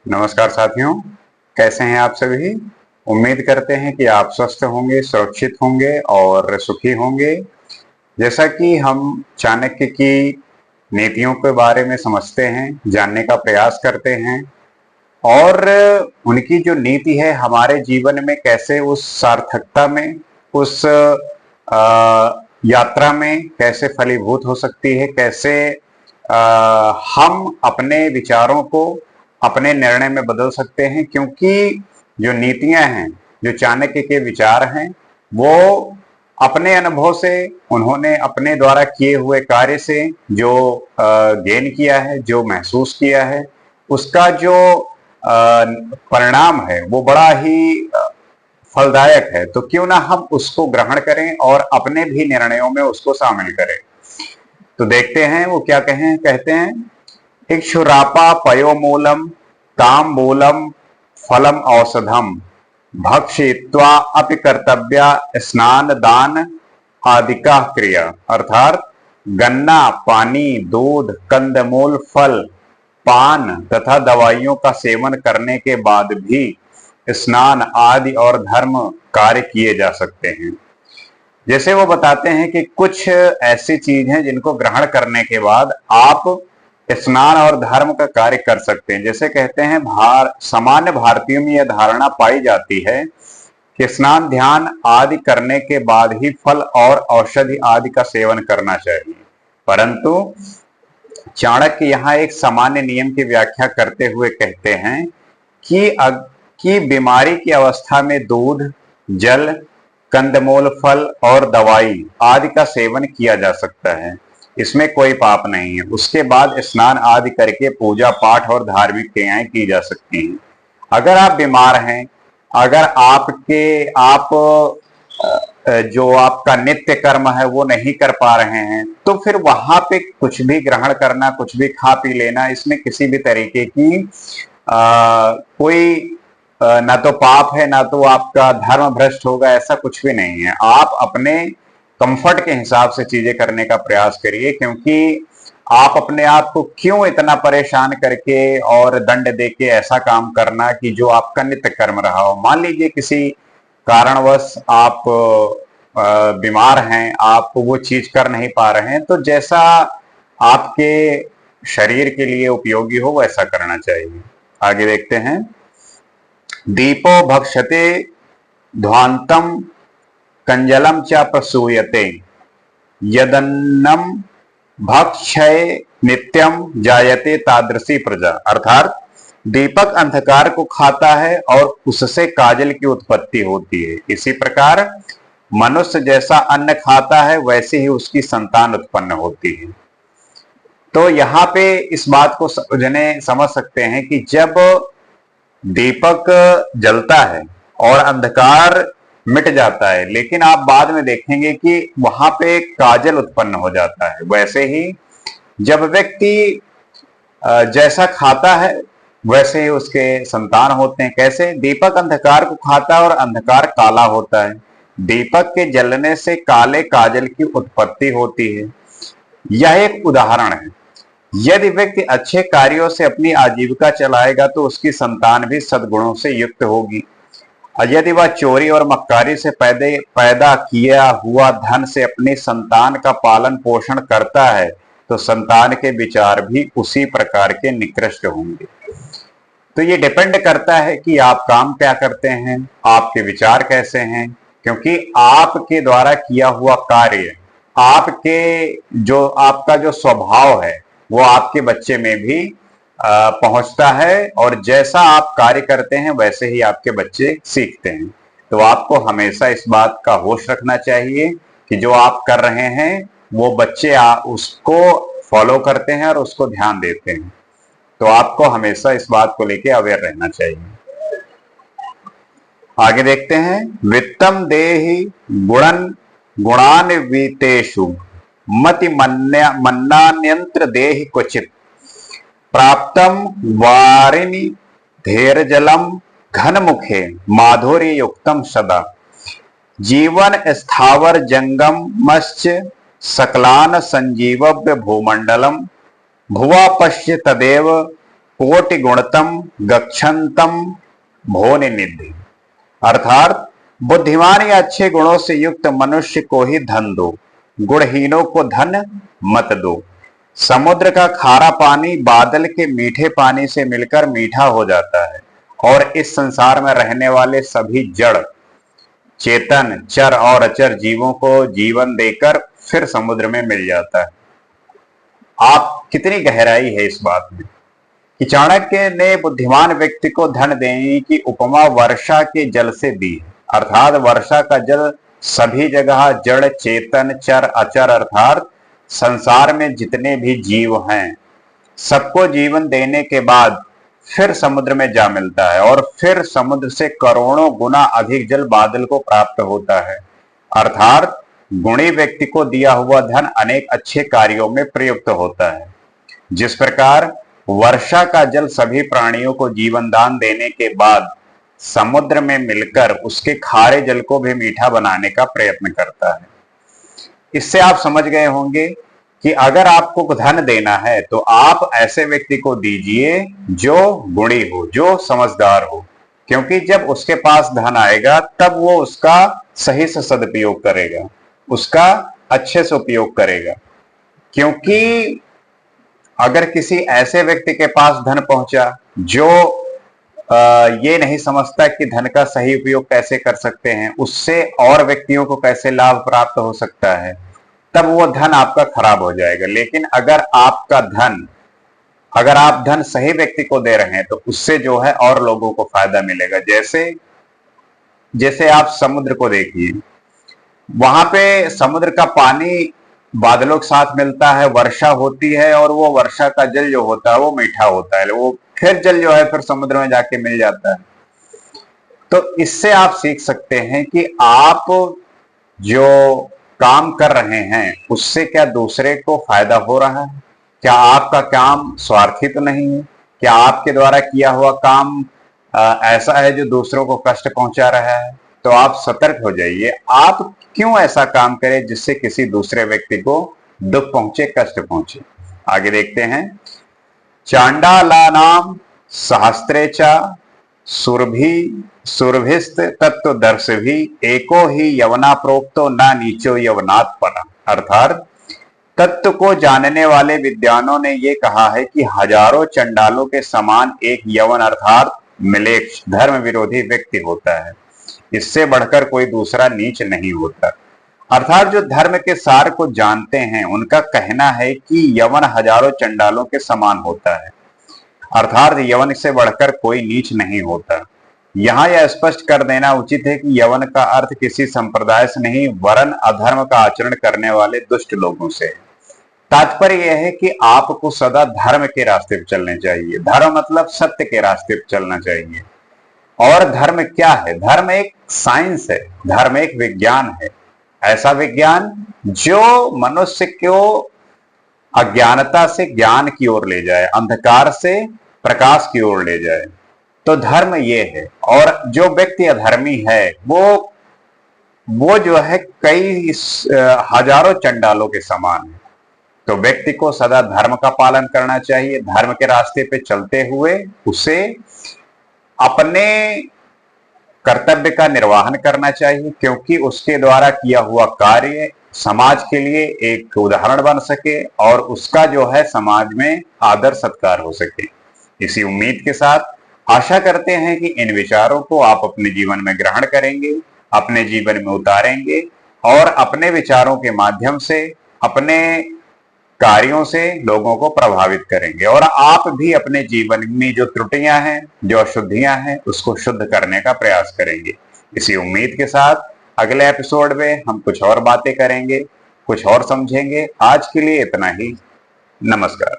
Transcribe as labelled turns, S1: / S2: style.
S1: नमस्कार साथियों, कैसे हैं आप सभी। उम्मीद करते हैं कि आप स्वस्थ होंगे, सुरक्षित होंगे और सुखी होंगे। जैसा कि हम चाणक्य की नीतियों के बारे में समझते हैं, जानने का प्रयास करते हैं और उनकी जो नीति है हमारे जीवन में कैसे उस सार्थकता में, उस यात्रा में कैसे फलीभूत हो सकती है, कैसे हम अपने विचारों को अपने निर्णय में बदल सकते हैं। क्योंकि जो नीतियां हैं, जो चाणक्य के विचार हैं, वो अपने अनुभव से, उन्होंने अपने द्वारा किए हुए कार्य से जो गेन किया है, जो महसूस किया है, उसका जो परिणाम है वो बड़ा ही फलदायक है। तो क्यों ना हम उसको ग्रहण करें और अपने भी निर्णयों में उसको शामिल करें। तो देखते हैं वो क्या कहते हैं। इक्षुरापा पयोमूलम ताम्बूलम फलम औषधम भक्षित्वा अपि कर्तव्या स्नान दान आदिका क्रिया। अर्थात गन्ना, पानी, दूध, कंदमूल, फल, पान तथा दवाइयों का सेवन करने के बाद भी स्नान आदि और धर्म कार्य किए जा सकते हैं। जैसे वो बताते हैं कि कुछ ऐसी चीज हैं जिनको ग्रहण करने के बाद आप स्नान और धर्म का कार्य कर सकते हैं। जैसे कहते हैं सामान्य भारतीयों में यह धारणा पाई जाती है कि स्नान ध्यान आदि करने के बाद ही फल और औषधि आदि का सेवन करना चाहिए। परंतु चाणक्य यहाँ एक सामान्य नियम की व्याख्या करते हुए कहते हैं कि बीमारी की अवस्था में दूध, जल, कंदमूल, फल और दवाई आदि का सेवन किया जा सकता है, इसमें कोई पाप नहीं है। उसके बाद स्नान आदि करके पूजा पाठ और धार्मिक क्रियाएं की जा सकती हैं। अगर आप बीमार हैं, अगर आप जो आपका नित्य कर्म है वो नहीं कर पा रहे हैं, तो फिर वहां पे कुछ भी ग्रहण करना, कुछ भी खा पी लेना, इसमें किसी भी तरीके की कोई ना तो पाप है, ना तो आपका धर्म भ्रष्ट होगा, ऐसा कुछ भी नहीं है। आप अपने कंफर्ट के हिसाब से चीजें करने का प्रयास करिए। क्योंकि आप अपने आप को क्यों इतना परेशान करके और दंड देके ऐसा काम करना कि जो आपका नित्य कर्म रहा हो। मान लीजिए किसी कारणवश आप बीमार हैं, आप वो चीज कर नहीं पा रहे हैं, तो जैसा आपके शरीर के लिए उपयोगी हो वैसा करना चाहिए। आगे देखते हैं। दीपो भक्षते ध्वांतम कंजलम च प्रसूयते यदन्नम भक्षय नित्यम जायते तादृशी प्रजा। अर्थात दीपक अंधकार को खाता है और उससे काजल की उत्पत्ति होती है। इसी प्रकार मनुष्य जैसा अन्न खाता है वैसे ही उसकी संतान उत्पन्न होती है। तो यहाँ पे इस बात को समझ सकते हैं कि जब दीपक जलता है और अंधकार मिट जाता है, लेकिन आप बाद में देखेंगे कि वहां पे काजल उत्पन्न हो जाता है। वैसे ही जब व्यक्ति जैसा खाता है वैसे ही उसके संतान होते हैं। कैसे? दीपक अंधकार को खाता है और अंधकार काला होता है। दीपक के जलने से काले काजल की उत्पत्ति होती है। यह एक उदाहरण है। यदि व्यक्ति अच्छे कार्यों से अपनी आजीविका चलाएगा तो उसकी संतान भी सद्गुणों से युक्त होगी। और यदि वह चोरी और मक्कारी से पैदा किया हुआ धन से अपनी संतान का पालन पोषण करता है तो संतान के विचार भी उसी प्रकार के निकृष्ट होंगे। तो ये डिपेंड करता है कि आप काम क्या करते हैं, आपके विचार कैसे हैं। क्योंकि आपके द्वारा किया हुआ कार्य, आपका जो स्वभाव है वो आपके बच्चे में भी पहुंचता है, और जैसा आप कार्य करते हैं वैसे ही आपके बच्चे सीखते हैं। तो आपको हमेशा इस बात का होश रखना चाहिए कि जो आप कर रहे हैं वो बच्चे उसको फॉलो करते हैं और उसको ध्यान देते हैं। तो आपको हमेशा इस बात को लेके अवेयर रहना चाहिए। आगे देखते हैं। वित्तम देहि गुणान्वितेषु मति मन्नान्यंत्र देहि क्वचित प्राप्तम वारिणि धैर्यजलम घन मुखे माधुर्य युक्तम सदा जीवन स्थावर जंगम मश्च सकलान संजीवव्य भूमंडलम भुवा पश्य तदेव कोटि गुणतम गच्छन्तम भोनि निधि। अर्थात बुद्धिमान या अच्छे गुणों से युक्त मनुष्य को ही धन दो, गुणहीनों को धन मत दो। समुद्र का खारा पानी बादल के मीठे पानी से मिलकर मीठा हो जाता है और इस संसार में रहने वाले सभी जड़, चेतन, चर और अचर जीवों को जीवन देकर फिर समुद्र में मिल जाता है। आप कितनी गहराई है इस बात में कि चाणक्य ने बुद्धिमान व्यक्ति को धन देने की उपमा वर्षा के जल से दी। अर्थात वर्षा का जल सभी जगह जड़, चेतन, चर, अचर अर्थात संसार में जितने भी जीव हैं सबको जीवन देने के बाद फिर समुद्र में जा मिलता है और फिर समुद्र से करोड़ों गुना अधिक जल बादल को प्राप्त होता है। अर्थात गुणी व्यक्ति को दिया हुआ धन अनेक अच्छे कार्यों में प्रयुक्त होता है। जिस प्रकार वर्षा का जल सभी प्राणियों को जीवन दान देने के बाद समुद्र में मिलकर उसके खारे जल को भी मीठा बनाने का प्रयत्न करता है। इससे आप समझ गए होंगे कि अगर आपको धन देना है तो आप ऐसे व्यक्ति को दीजिए जो गुणी हो, जो समझदार हो, क्योंकि जब उसके पास धन आएगा तब वो उसका सही से सदुपयोग करेगा, उसका अच्छे से उपयोग करेगा। क्योंकि अगर किसी ऐसे व्यक्ति के पास धन पहुंचा जो ये नहीं समझता कि धन का सही उपयोग कैसे कर सकते हैं, उससे और व्यक्तियों को कैसे लाभ प्राप्त हो सकता है, तब वो धन आपका खराब हो जाएगा। लेकिन अगर आप धन सही व्यक्ति को दे रहे हैं तो उससे जो है और लोगों को फायदा मिलेगा। जैसे आप समुद्र को देखिए, वहां पे समुद्र का पानी बादलों के साथ मिलता है, वर्षा होती है और वो वर्षा का जल जो होता है वो मीठा होता है, वो फिर जल जो है फिर समुद्र में जाके मिल जाता है। तो इससे आप सीख सकते हैं कि आप जो काम कर रहे हैं उससे क्या दूसरे को फायदा हो रहा है, क्या आपका काम स्वार्थी तो नहीं है, क्या आपके द्वारा किया हुआ काम ऐसा है जो दूसरों को कष्ट पहुंचा रहा है। तो आप सतर्क हो जाइए, आप क्यों ऐसा काम करें जिससे किसी दूसरे व्यक्ति को दुख पहुंचे, कष्ट पहुंचे। आगे देखते हैं। चांडालानाम सहस्त्रेचा सुरभिस्त तत्वदर्शी एको ही यवना प्रोक्तो ना नीचो यवनात् परा। अर्थात तत्व को जानने वाले विद्वानों ने यह कहा है कि हजारों चंडालों के समान एक यवन अर्थात मिलेच्छ धर्म विरोधी व्यक्ति होता है, इससे बढ़कर कोई दूसरा नीच नहीं होता। अर्थात जो धर्म के सार को जानते हैं उनका कहना है कि यवन हजारों चंडालों के समान होता है, अर्थात यवन से बढ़कर कोई नीच नहीं होता। यहाँ यह स्पष्ट कर देना उचित है कि यवन का अर्थ किसी संप्रदाय से नहीं वरन अधर्म का आचरण करने वाले दुष्ट लोगों से। तात्पर्य यह है कि आपको सदा धर्म के रास्ते पर चलने चाहिए। धर्म मतलब सत्य के रास्ते पर चलना चाहिए। और धर्म क्या है? धर्म एक साइंस है, धर्म एक विज्ञान है, ऐसा विज्ञान जो मनुष्य को अज्ञानता से ज्ञान की ओर ले जाए, अंधकार से प्रकाश की ओर ले जाए। तो धर्म ये है। और जो व्यक्ति अधर्मी है वो जो है कई हजारों चंडालों के समान है। तो व्यक्ति को सदा धर्म का पालन करना चाहिए, धर्म के रास्ते पे चलते हुए उसे अपने कर्तव्य का निर्वहन करना चाहिए, क्योंकि उसके द्वारा किया हुआ कार्य समाज के लिए एक उदाहरण बन सके और उसका जो है समाज में आदर सत्कार हो सके। इसी उम्मीद के साथ आशा करते हैं कि इन विचारों को आप अपने जीवन में ग्रहण करेंगे, अपने जीवन में उतारेंगे और अपने विचारों के माध्यम से, अपने कार्यों से लोगों को प्रभावित करेंगे और आप भी अपने जीवन में जो त्रुटियां हैं, जो अशुद्धियां हैं, उसको शुद्ध करने का प्रयास करेंगे। इसी उम्मीद के साथ अगले एपिसोड में हम कुछ और बातें करेंगे, कुछ और समझेंगे। आज के लिए इतना ही। नमस्कार।